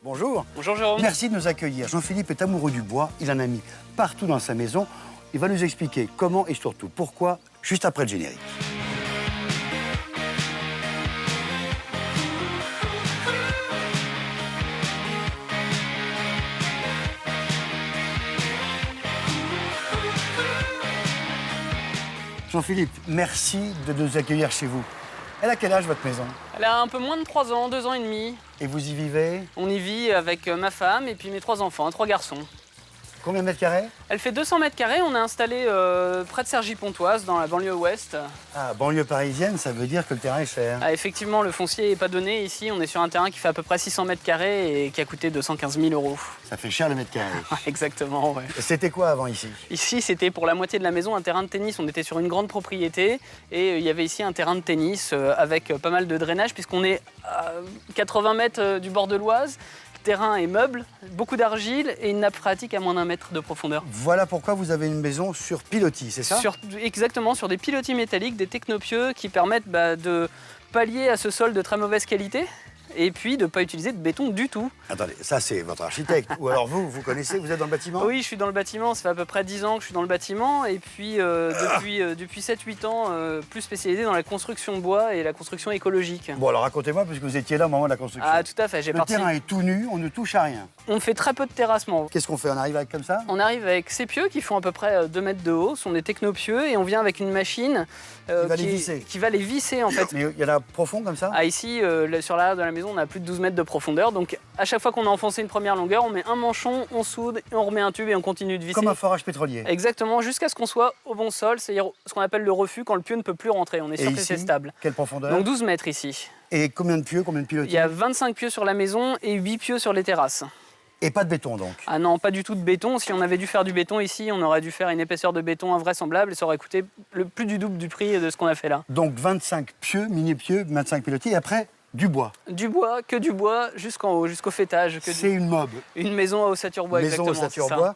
bonjour. Bonjour Jérôme. Merci de nous accueillir. Jean-Philippe est amoureux du bois, il en a mis partout dans sa maison. Il va nous expliquer comment et surtout pourquoi, juste après le générique. Jean-Philippe, merci de nous accueillir chez vous. Elle a quel âge, votre maison? Elle a un peu moins de 3 ans, 2 ans et demi. Et vous y vivez? On y vit avec ma femme et puis mes 3 enfants, 3 garçons. Combien de mètres carrés? Elle fait 200 mètres carrés, on est installé près de Cergy-Pontoise, dans la banlieue ouest. Ah, banlieue parisienne, ça veut dire que le terrain est cher. Ah, effectivement, le foncier n'est pas donné ici. On est sur un terrain qui fait à peu près 600 mètres carrés et qui a coûté 215 000 €. Ça fait cher le mètre carré. Exactement, ouais. C'était quoi avant ici? Ici, c'était pour la moitié de la maison un terrain de tennis. On était sur une grande propriété et il y avait ici un terrain de tennis avec pas mal de drainage puisqu'on est à 80 mètres du bord de l'Oise. Le terrain est meuble, beaucoup d'argile et une nappe phréatique à moins d'1 mètre de profondeur. Voilà pourquoi vous avez une maison sur pilotis, c'est ça? Exactement, sur des pilotis métalliques, des technopieux qui permettent de pallier à ce sol de très mauvaise qualité et puis de ne pas utiliser de béton du tout. Attendez, ça c'est votre architecte. Ou alors vous connaissez, vous êtes dans le bâtiment? Oui, je suis dans le bâtiment, ça fait à peu près 10 ans que je suis dans le bâtiment et puis depuis 7-8 ans, plus spécialisé dans la construction bois et la construction écologique. Bon alors racontez-moi, puisque vous étiez là au moment de la construction. Ah tout à fait, Le terrain est tout nu, on ne touche à rien. On fait très peu de terrassement. Qu'est-ce qu'on fait? On arrive avec comme ça? On arrive avec ces pieux qui font à peu près 2 mètres de haut, ce sont des technopieux et on vient avec une machine qui va les visser en fait. Mais il y en a profond comme ça? Ah, ici, sur l'arrière de la maison, on a plus de 12 mètres de profondeur. Donc, à chaque fois qu'on a enfoncé une première longueur, on met un manchon, on soude, et on remet un tube et on continue de visser. Comme un forage pétrolier. Exactement, jusqu'à ce qu'on soit au bon sol, c'est-à-dire ce qu'on appelle le refus, quand le pieu ne peut plus rentrer. On est sûr que c'est stable. Quelle profondeur? Donc 12 mètres ici. Et combien de pieux, combien de pilotis? Il y a 25 pieux sur la maison et 8 pieux sur les terrasses. Et pas de béton donc? Ah non, pas du tout de béton. Si on avait dû faire du béton ici, on aurait dû faire une épaisseur de béton invraisemblable et ça aurait coûté plus du double du prix de ce qu'on a fait là. Donc 25 pieux, mini-pieux, 25 pilotis, et après du bois. Du bois, que du bois, jusqu'en haut, jusqu'au fêtage. C'est une mob. Une maison à ossature bois, Maison exactement. ossature bois.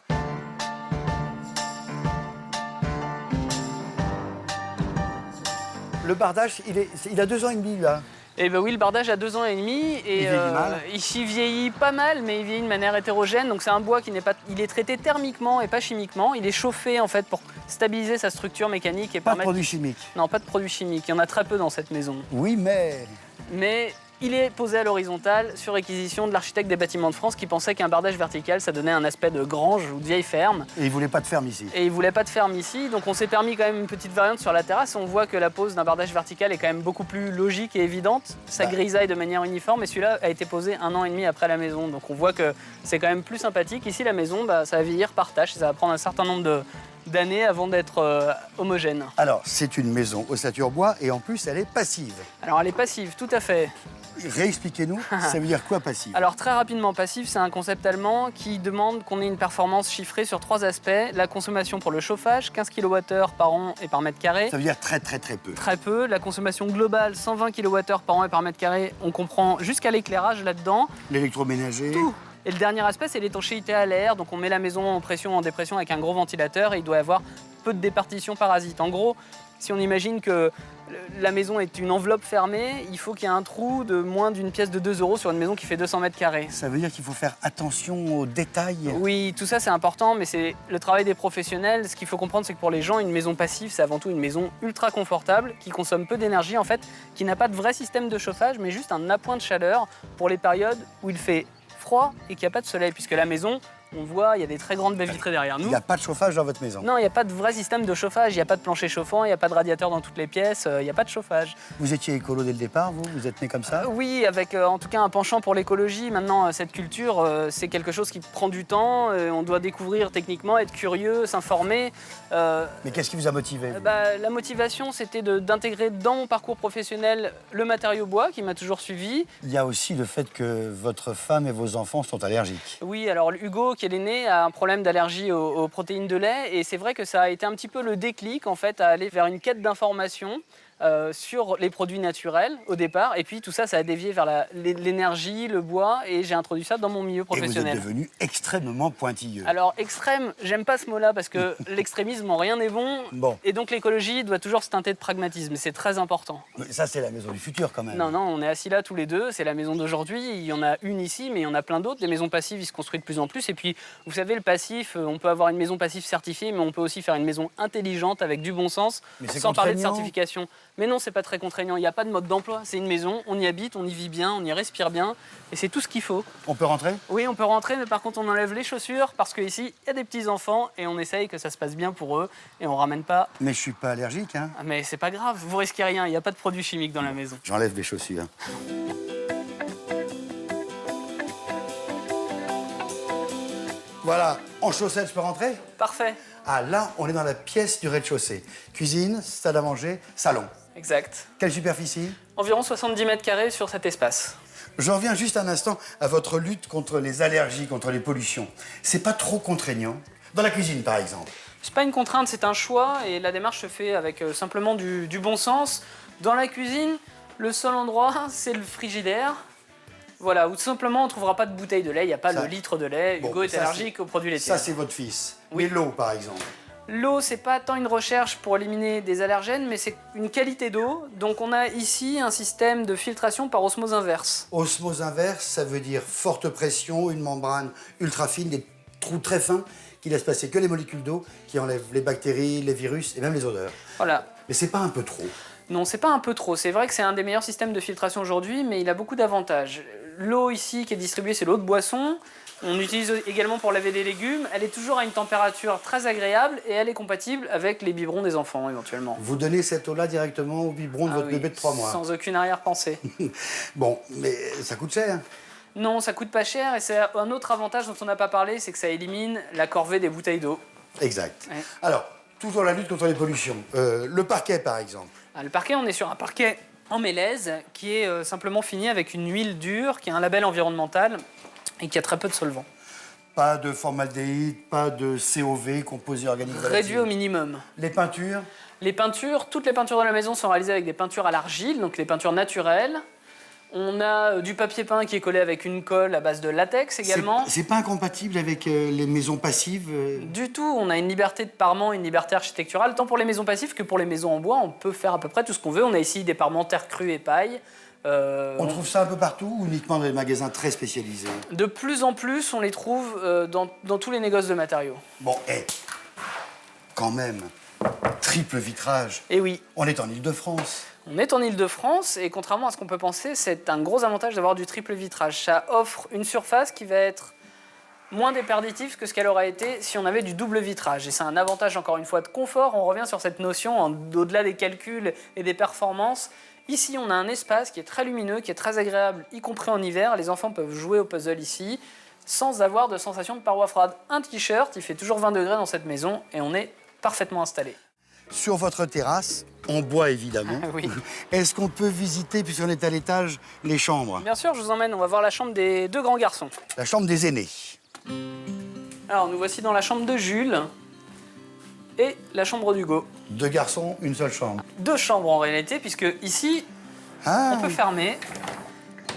Le bardage, il a 2 ans et demi là. Eh ben oui, le bardage a 2 ans et demi et Il vieillit mal. il vieillit pas mal, mais il vieillit de manière hétérogène. Donc c'est un bois qui n'est pas, il est traité thermiquement et pas chimiquement. Il est chauffé en fait pour stabiliser sa structure mécanique et Pas de permettre. produits chimiques. Non, pas de produits chimiques. Il y en a très peu dans cette maison. Oui, mais Mais il est posé à l'horizontale sur réquisition de l'architecte des bâtiments de France qui pensait qu'un bardage vertical, ça donnait un aspect de grange ou de vieille ferme. et il voulait pas de ferme ici. Et il voulait pas de ferme ici, donc on s'est permis quand même une petite variante sur la terrasse. On voit que la pose d'un bardage vertical est quand même beaucoup plus logique et évidente. Ça grisaille de manière uniforme, et celui-là a été posé 1 an et demi après la maison. Donc on voit que c'est quand même plus sympathique. Ici, la maison, ça va vieillir par tâche, ça va prendre un certain nombre d'années avant d'être homogène. Alors, c'est une maison ossature bois et en plus, elle est passive. Alors elle est passive, tout à fait. Réexpliquez-nous, ça veut dire quoi passive? Alors très rapidement, passif, c'est un concept allemand qui demande qu'on ait une performance chiffrée sur 3 aspects. La consommation pour le chauffage, 15 kWh par an et par mètre carré. Ça veut dire très peu. Très peu. La consommation globale, 120 kWh par an et par mètre carré. On comprend jusqu'à l'éclairage là-dedans. L'électroménager. Tout. Et le dernier aspect, c'est l'étanchéité à l'air. Donc on met la maison en pression, en dépression avec un gros ventilateur et il doit y avoir peu de départition parasite. En gros, si on imagine que la maison est une enveloppe fermée, il faut qu'il y ait un trou de moins d'une pièce de 2 € sur une maison qui fait 200 mètres carrés. Ça veut dire qu'il faut faire attention aux détails. Oui, tout ça c'est important, mais c'est le travail des professionnels. Ce qu'il faut comprendre, c'est que pour les gens, une maison passive, c'est avant tout une maison ultra confortable, qui consomme peu d'énergie en fait, qui n'a pas de vrai système de chauffage, mais juste un appoint de chaleur pour les périodes où il fait froid et qu'il n'y a pas de soleil, puisque la maison, on voit, il y a des très grandes baies vitrées derrière nous. Il n'y a pas de chauffage dans votre maison. Non, il n'y a pas de vrai système de chauffage, il n'y a pas de plancher chauffant, il n'y a pas de radiateur dans toutes les pièces, il n'y a pas de chauffage. Vous étiez écolo dès le départ, vous? Vous êtes né comme ça? Oui, avec en tout cas un penchant pour l'écologie. Maintenant, cette culture, c'est quelque chose qui prend du temps, on doit découvrir techniquement, être curieux, s'informer. Mais qu'est-ce qui vous a motivé? La motivation, c'était d'intégrer dans mon parcours professionnel le matériau bois qui m'a toujours suivi. Il y a aussi le fait que votre femme et vos enfants sont allergiques. Oui, alors Hugo, qui est l'aîné, a un problème d'allergie aux protéines de lait et c'est vrai que ça a été un petit peu le déclic en fait à aller vers une quête d'information. sur les produits naturels au départ. Et puis tout ça, ça a dévié vers l'énergie, le bois. Et j'ai introduit ça dans mon milieu Et professionnel. vous êtes devenu extrêmement pointilleux. Alors extrême, j'aime pas ce mot-là parce que l'extrémisme en rien n'est bon. Bon. Et donc l'écologie doit toujours se teinter de pragmatisme. C'est très important. Mais ça, c'est la maison du futur quand même. Non, non, on est assis là tous les deux. C'est la maison d'aujourd'hui. Il y en a une ici, mais il y en a plein d'autres. Les maisons passives, ils se construisent de plus en plus. Et puis, vous savez, le passif, on peut avoir une maison passive certifiée, mais on peut aussi faire une maison intelligente avec du bon sens, Mais c'est sans parler de contraignant. certification. Mais non, c'est pas très contraignant. Il n'y a pas de mode d'emploi. C'est une maison, on y habite, on y vit bien, on y respire bien. Et c'est tout ce qu'il faut. On peut rentrer? Oui, on peut rentrer, mais par contre, on enlève les chaussures parce qu'ici, il y a des petits-enfants et on essaye que ça se passe bien pour eux. Et on ramène pas. Mais je suis pas allergique, hein. Ah, mais c'est pas grave, vous risquez rien. Il n'y a pas de produits chimiques dans la maison. J'enlève les chaussures. Voilà, en chaussettes, je peux rentrer? Parfait. Ah, là, on est dans la pièce du rez-de-chaussée. Cuisine, salle à manger, salon. Exact. Quelle superficie? Environ 70 mètres carrés sur cet espace. J'en reviens juste un instant à votre lutte contre les allergies, contre les pollutions. C'est pas trop contraignant? Dans la cuisine, par exemple. C'est pas une contrainte, c'est un choix et la démarche se fait avec simplement du bon sens. Dans la cuisine, le seul endroit, c'est le frigidaire. Voilà, où tout simplement on ne trouvera pas de bouteille de lait, il n'y a pas Ça- le litre de lait. Bon, Hugo est ça, allergique aux produits laitiers. Ça, c'est votre fils. Oui. Mais l'eau, par exemple. L'eau, c'est pas tant une recherche pour éliminer des allergènes, mais c'est une qualité d'eau. Donc on a ici un système de filtration par osmose inverse. Osmose inverse, ça veut dire forte pression, une membrane ultra fine, des trous très fins qui laissent passer que les molécules d'eau, qui enlèvent les bactéries, les virus et même les odeurs. Voilà. Mais c'est pas un peu trop? Non, c'est pas un peu trop. C'est vrai que c'est un des meilleurs systèmes de filtration aujourd'hui, mais il a beaucoup d'avantages. L'eau ici qui est distribuée, c'est l'eau de boisson. On utilise également pour laver des légumes. Elle est toujours à une température très agréable et elle est compatible avec les biberons des enfants éventuellement. Vous donnez cette eau-là directement au biberon de Ah votre oui, bébé de 3 mois. sans aucune arrière-pensée. Bon, mais ça coûte cher. Non, ça coûte pas cher et c'est un autre avantage dont on n'a pas parlé, c'est que ça élimine la corvée des bouteilles d'eau. Exact. Ouais. Alors, toujours la lutte contre les pollutions. Le parquet, par exemple. Ah, le parquet, on est sur un parquet en mélèze qui est simplement fini avec une huile dure, qui a un label environnemental et qui a très peu de solvant. Pas de formaldéhyde, pas de COV, composés organiques Réduit au volatiles. minimum. Les peintures, Les peintures, toutes les peintures de la maison sont réalisées avec des peintures à l'argile, donc des peintures naturelles. On a du papier peint qui est collé avec une colle à base de latex également. c'est pas incompatible avec les maisons passives Du tout, on a une liberté de parement, une liberté architecturale, tant pour les maisons passives que pour les maisons en bois. On peut faire à peu près tout ce qu'on veut. On a ici des parements terre crue et paille. On trouve ça un peu partout ou uniquement dans les magasins très spécialisés? De plus en plus, on les trouve dans tous les négoces de matériaux. Bon, quand même, triple vitrage. Et oui, On est en Île-de-France. on est en Île-de-France et contrairement à ce qu'on peut penser, c'est un gros avantage d'avoir du triple vitrage. Ça offre une surface qui va être moins déperditive que ce qu'elle aurait été si on avait du double vitrage. Et c'est un avantage, encore une fois, de confort. On revient sur cette notion, au-delà des calculs et des performances. Ici, on a un espace qui est très lumineux, qui est très agréable, y compris en hiver. Les enfants peuvent jouer au puzzle ici sans avoir de sensation de paroi froide. Un t-shirt, il fait toujours 20 degrés dans cette maison et on est parfaitement installé. Sur votre terrasse, en bois évidemment. Oui. Est-ce qu'on peut visiter, puisqu'on est à l'étage, les chambres? Bien sûr, je vous emmène, on va voir la chambre des deux grands garçons. La chambre des aînés. Alors, nous voici dans la chambre de Jules et la chambre d'Hugo. 2 garçons, une seule chambre. 2 chambres en réalité, puisque ici, Ah, on peut fermer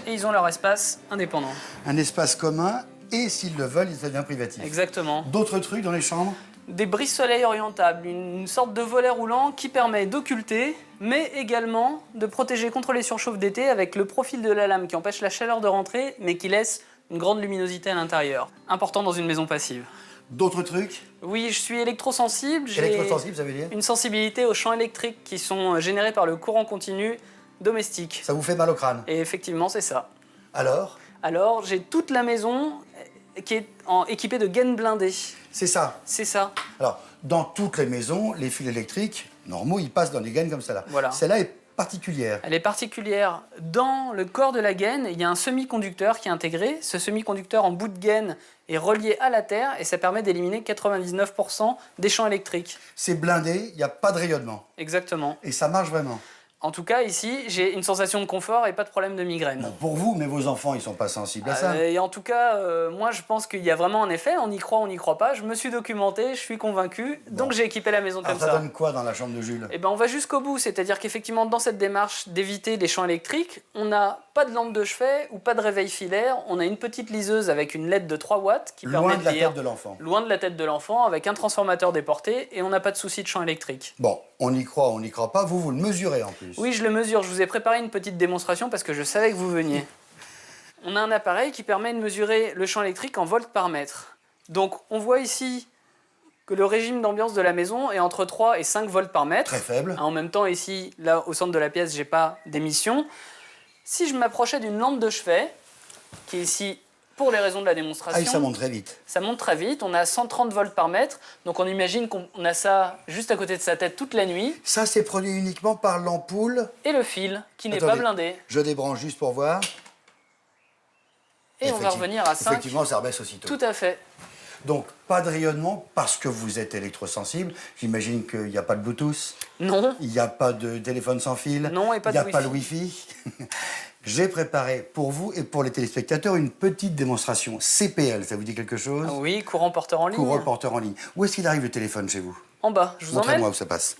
et ils ont leur espace indépendant. un espace commun et s'ils le veulent, ça devient privatif. Exactement. D'autres trucs dans les chambres? Des brises-soleil orientables, une sorte de volet roulant qui permet d'occulter, mais également de protéger contre les surchauffes d'été avec le profil de la lame qui empêche la chaleur de rentrer, mais qui laisse une grande luminosité à l'intérieur. Important dans une maison passive. D'autres trucs? Oui, je suis électrosensible. J'ai Électrosensible, ça veut dire? une sensibilité aux champs électriques qui sont générés par le courant continu domestique. Ça vous fait mal au crâne? Et effectivement, c'est ça. Alors? Alors, j'ai toute la maison qui est équipée de gaines blindées. C'est ça. C'est ça. Alors, dans toutes les maisons, les fils électriques normaux, ils passent dans des gaines comme ça là. Voilà. Celle-là est particulière. Elle est particulière. Dans le corps de la gaine, il y a un semi-conducteur qui est intégré. Ce semi-conducteur en bout de gaine est relié à la terre et ça permet d'éliminer 99% des champs électriques. C'est blindé, il n'y a pas de rayonnement. Exactement. Et ça marche vraiment. En tout cas, ici, j'ai une sensation de confort et pas de problème de migraine. Bon, pour vous, mais vos enfants, ils sont pas sensibles à ça. Et en tout cas, moi, je pense qu'il y a vraiment un effet. On y croit pas. Je me suis documenté, je suis convaincu. Donc, j'ai équipé la maison comme Ça ça. donne quoi dans la chambre de Jules? Eh ben, on va jusqu'au bout. C'est-à-dire qu'effectivement, dans cette démarche d'éviter les champs électriques, on n'a pas de lampe de chevet ou pas de réveil filaire. On a une petite liseuse avec une LED de 3 watts qui permet Loin de de la lire. tête de l'enfant. Loin de la tête de l'enfant, avec un transformateur déporté, et on n'a pas de souci de champ électrique. Bon, on y croit, on n'y croit pas. Vous le mesurez en plus. Oui, je le mesure. Je vous ai préparé une petite démonstration parce que je savais que vous veniez. On a un appareil qui permet de mesurer le champ électrique en volts par mètre. Donc, on voit ici que le régime d'ambiance de la maison est entre 3 et 5 volts par mètre. Très faible. En même temps, ici, là, au centre de la pièce, j'ai pas d'émission. Si je m'approchais d'une lampe de chevet, qui est ici pour les raisons de la démonstration, Ah, ça monte très vite. ça monte très vite. On a 130 volts par mètre. Donc, on imagine qu'on a ça juste à côté de sa tête toute la nuit. Ça, c'est produit uniquement par l'ampoule. Et le fil, qui n'est Attendez, pas blindé. Je débranche juste pour voir. Et on va revenir à 5. Effectivement, ça rebaisse aussitôt. Tout à fait. Donc, pas de rayonnement parce que vous êtes électrosensible. J'imagine qu'il n'y a pas de Bluetooth, Non. il n'y a pas de téléphone sans fil, Non, et pas il n'y a de pas le Wi-Fi. J'ai préparé pour vous et pour les téléspectateurs une petite démonstration CPL. Ça vous dit quelque chose? Oui, courant porteur en ligne. Courant porteur en ligne. Où est-ce qu'il arrive le téléphone chez vous? En bas, je vous emmène. Montrez-moi où ça passe.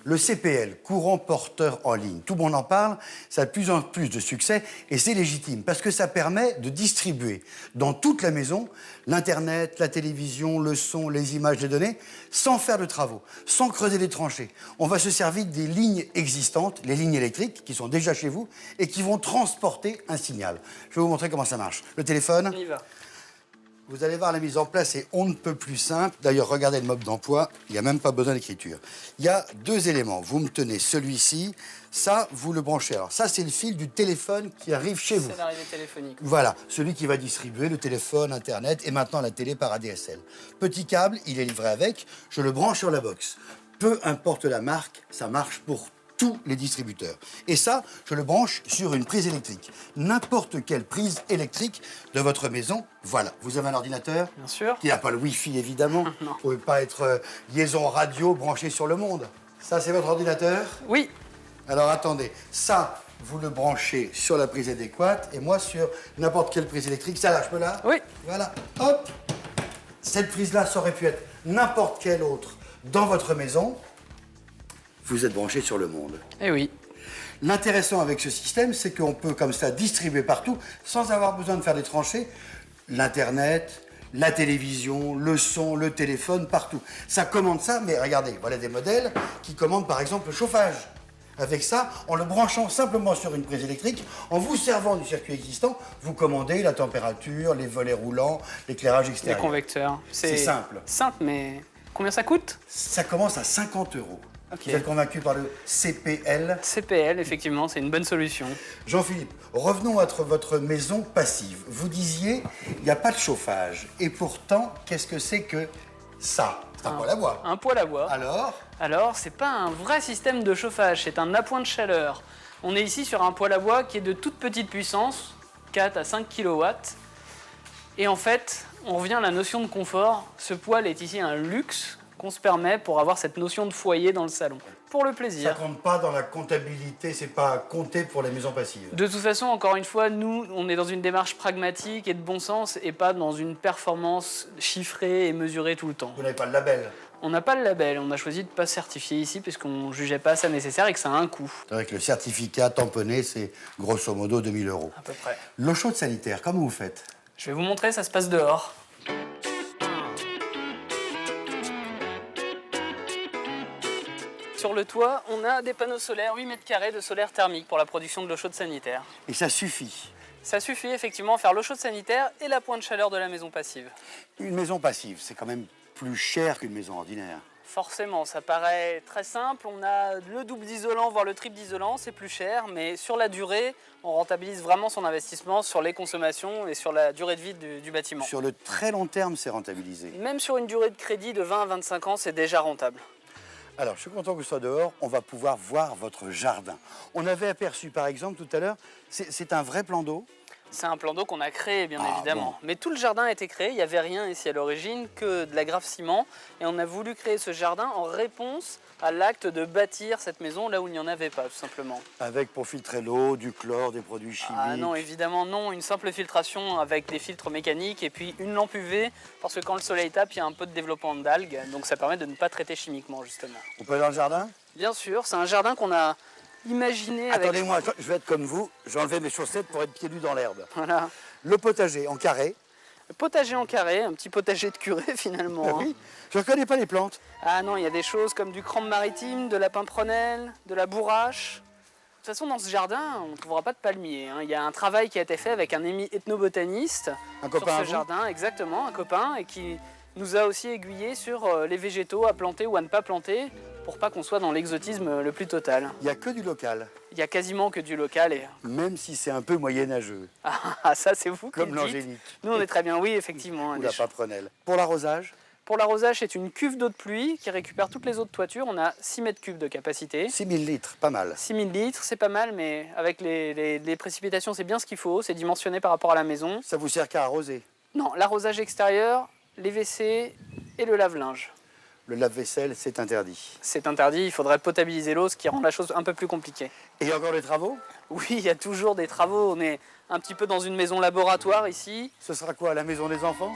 Le CPL, courant porteur en ligne, tout le monde en parle, ça a de plus en plus de succès et c'est légitime parce que ça permet de distribuer dans toute la maison l'Internet, la télévision, le son, les images, les données, sans faire de travaux, sans creuser des tranchées. On va se servir des lignes existantes, les lignes électriques qui sont déjà chez vous et qui vont transporter un signal. Je vais vous montrer comment ça marche. Le téléphone. On y va. Vous allez voir, la mise en place est on ne peut plus simple. D'ailleurs, regardez le mode d'emploi, il n'y a même pas besoin d'écriture. Il y a 2 éléments. Vous me tenez celui-ci, ça, vous le branchez. Alors ça, c'est le fil du téléphone qui arrive chez vous. C'est l'arrivée téléphonique. Voilà, celui qui va distribuer le téléphone, Internet et maintenant la télé par ADSL. Petit câble, il est livré avec, je le branche sur la box. Peu importe la marque, ça marche pour tous les distributeurs. Et ça, je le branche sur une prise électrique. N'importe quelle prise électrique de votre maison, voilà. Vous avez un ordinateur Bien sûr. qui n'a pas le Wi-Fi, évidemment. Non. Vous ne pouvez pas être liaison radio branchée sur le monde. Ça, c'est votre ordinateur? Oui. Alors, attendez. Ça, vous le branchez sur la prise adéquate et moi sur n'importe quelle prise électrique. Ça, là, je peux là? Oui. Voilà. Hop. Cette prise-là, ça aurait pu être n'importe quelle autre dans votre maison. Vous êtes branché sur le monde. Eh oui. L'intéressant avec ce système, c'est qu'on peut comme ça distribuer partout, sans avoir besoin de faire des tranchées, l'Internet, la télévision, le son, le téléphone, partout. Ça commande ça, mais regardez, voilà des modèles qui commandent par exemple le chauffage. Avec ça, en le branchant simplement sur une prise électrique, en vous servant du circuit existant, vous commandez la température, les volets roulants, l'éclairage Les extérieur. convecteurs. C'est simple. Simple, mais combien ça coûte? Ça commence à 50 €. Ok. Vous êtes convaincu par le CPL? CPL, effectivement, c'est une bonne solution. Jean-Philippe, revenons à votre maison passive. Vous disiez, il n'y a pas de chauffage. Et pourtant, qu'est-ce que c'est que ça? C'est un poêle à bois. Un poêle à bois. Alors, C'est pas un vrai système de chauffage, c'est un appoint de chaleur. On est ici sur un poêle à bois qui est de toute petite puissance, 4 à 5 kW. Et en fait, on revient à la notion de confort. Ce poêle est ici un luxe qu'on se permet pour avoir cette notion de foyer dans le salon. Pour le ça plaisir. compte pas dans la comptabilité, c'est pas compté pour les maisons passives. De toute façon, encore une fois, nous, on est dans une démarche pragmatique et de bon sens et pas dans une performance chiffrée et mesurée tout le temps. Vous n'avez pas le label. On n'a pas le label, on a choisi de ne pas certifier ici puisqu'on ne jugeait pas ça nécessaire et que ça a un coût. C'est vrai que le certificat tamponné, c'est grosso modo 2000 €. À peu près. L'eau chaude sanitaire, comment vous faites? Je vais vous montrer, ça se passe dehors. Sur le toit, on a des panneaux solaires, 8 mètres carrés de solaire thermique pour la production de l'eau chaude sanitaire. Et ça suffit. Ça suffit effectivement à faire l'eau chaude sanitaire et la pointe de chaleur de la maison passive. Une maison passive, c'est quand même plus cher qu'une maison ordinaire. Forcément, ça paraît très simple. On a le double d'isolant, voire le triple d'isolant, c'est plus cher, mais sur la durée, on rentabilise vraiment son investissement sur les consommations et sur la durée de vie du bâtiment. Sur le très long terme, c'est rentabilisé. Même sur une durée de crédit de 20 à 25 ans, c'est déjà rentable. Alors, je suis content que ce soit dehors, on va pouvoir voir votre jardin. On avait aperçu, par exemple, tout à l'heure, c'est un vrai plan d'eau. C'est un plan d'eau qu'on a créé, bien Ah, évidemment. bon. Mais tout le jardin a été créé, il n'y avait rien ici à l'origine, que de la grave ciment. Et on a voulu créer ce jardin en réponse à l'acte de bâtir cette maison là où il n'y en avait pas, tout simplement. Avec pour filtrer l'eau, du chlore, des produits chimiques. Ah non, évidemment non, une simple filtration avec des filtres mécaniques et puis une lampe UV, parce que quand le soleil tape, il y a un peu de développement d'algues, donc ça permet de ne pas traiter chimiquement, justement. On peut aller dans le jardin? Bien sûr, c'est un jardin qu'on a imaginé avec... Attendez-moi, je vais être comme vous. Je vais enlever mes chaussettes pour être pieds nus dans l'herbe. Voilà. Le potager en carré. Le potager en carré, un petit potager de curé finalement. Ah hein. oui. Je ne reconnais pas les plantes. Ah non, il y a des choses comme du crampe maritime, de la pimprenelle, de la bourrache. De toute façon, dans ce jardin, on ne trouvera pas de palmiers. hein. Il y a un travail qui a été fait avec un ethnobotaniste Un sur copain à ce vous jardin, exactement, un copain, et qui nous a aussi aiguillé sur les végétaux à planter ou à ne pas planter pour pas qu'on soit dans l'exotisme le plus total. Il n'y a que du local, Il y a quasiment que du local et même si c'est un peu moyenâgeux, ça c'est vous qui comme le dites. l'angélique Nous on est très bien, oui effectivement. ou des la ch- pimprenelle. Pour l'arrosage, Pour l'arrosage, c'est une cuve d'eau de pluie qui récupère toutes les eaux de toiture. On a 6 mètres cubes de capacité. 6000 litres, pas mal. 6000 litres, c'est pas mal, mais avec les précipitations, c'est bien ce qu'il faut. C'est dimensionné par rapport à la maison. Ça vous sert qu'à arroser. Non, l'arrosage extérieur, les WC et le lave-linge. Le lave-vaisselle, c'est interdit. C'est interdit, il faudrait potabiliser l'eau, ce qui rend la chose un peu plus compliquée. Et il y a encore des travaux? Oui, il y a toujours des travaux. On est un petit peu dans une maison laboratoire ici. Ce sera quoi, la maison des enfants?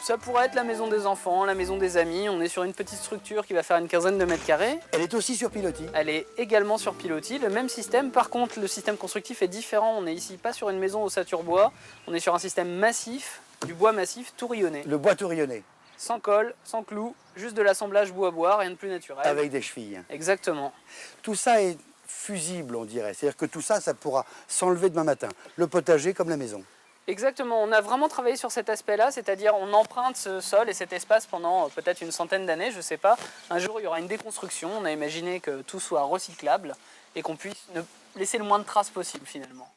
Ça pourrait être la maison des enfants, la maison des amis. On est sur une petite structure qui va faire une quinzaine de mètres carrés. Elle est aussi sur pilotis. Elle est également sur pilotis, le même système. Par contre, le système constructif est différent. On n'est ici pas sur une maison ossature bois. On est sur un système massif, du bois massif, tout rayonné. Le bois tourillonné, Sans colle, sans clous, juste de l'assemblage bois-bois, rien de plus naturel. avec des chevilles. Exactement. Tout ça est fusible, on dirait. C'est-à-dire que tout ça, ça pourra s'enlever demain matin. Le potager comme la maison. Exactement, on a vraiment travaillé sur cet aspect-là, c'est-à-dire on emprunte ce sol et cet espace pendant peut-être une centaine d'années, je ne sais pas. Un jour, il y aura une déconstruction, on a imaginé que tout soit recyclable et qu'on puisse ne laisser le moins de traces possible finalement.